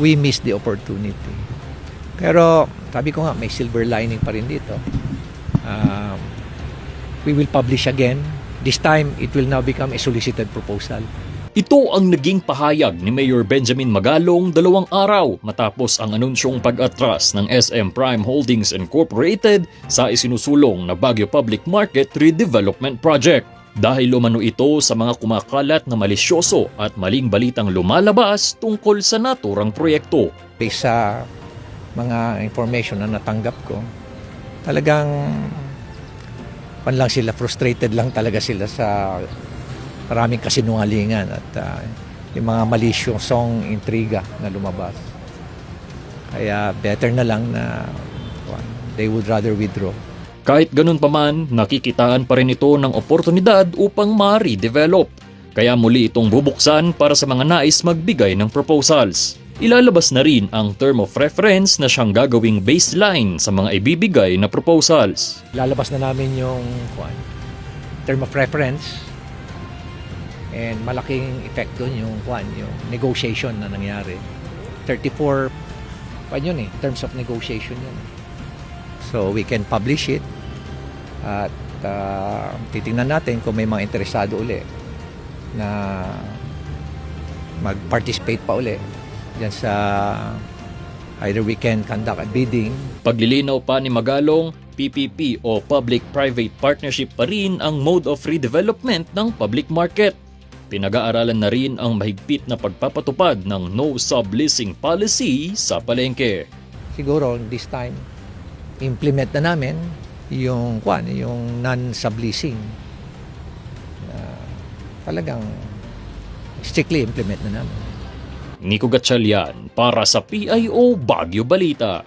we missed the opportunity. Pero sabi ko nga, may silver lining pa rin dito. We will publish again. This time, it will now become a solicited proposal. Ito ang naging pahayag ni Mayor Benjamin Magalong 2 araw matapos ang anunsyong pag-atras ng SM Prime Holdings Incorporated sa isinusulong na Baguio Public Market Redevelopment Project. Dahil umano ito sa mga kumakalat na malisyoso at maling balitang lumalabas tungkol sa naturang proyekto. Based sa mga information na natanggap ko, talagang frustrated lang talaga sila sa maraming kasinungalingan at yung mga malisyosong intriga na lumabas. Kaya better na lang na they would rather withdraw. Kahit ganun pa man, nakikitaan pa rin ito ng oportunidad upang ma-redevelop. Kaya muli itong bubuksan para sa mga nais magbigay ng proposals. Ilalabas na rin ang term of reference na siyang gagawing baseline sa mga ibibigay na proposals. Lalabas na namin yung term of reference and malaking effect doon yung negotiation na nangyari. 34 terms of negotiation yun. So we can publish it at titingnan natin kung may mga interesado uli na mag-participate pa uli diyan sa either we can conduct a bidding. Paglilinaw pa ni Magalong, PPP o Public-Private Partnership pa rin ang mode of redevelopment ng public market. Pinag-aaralan na rin ang mahigpit na pagpapatupad ng no subleasing policy sa palengke. Siguro this time implement na namin yung non-subleasing. Talagang strictly implement na namin. Nico Gatchalian para sa PIO Baguio Balita.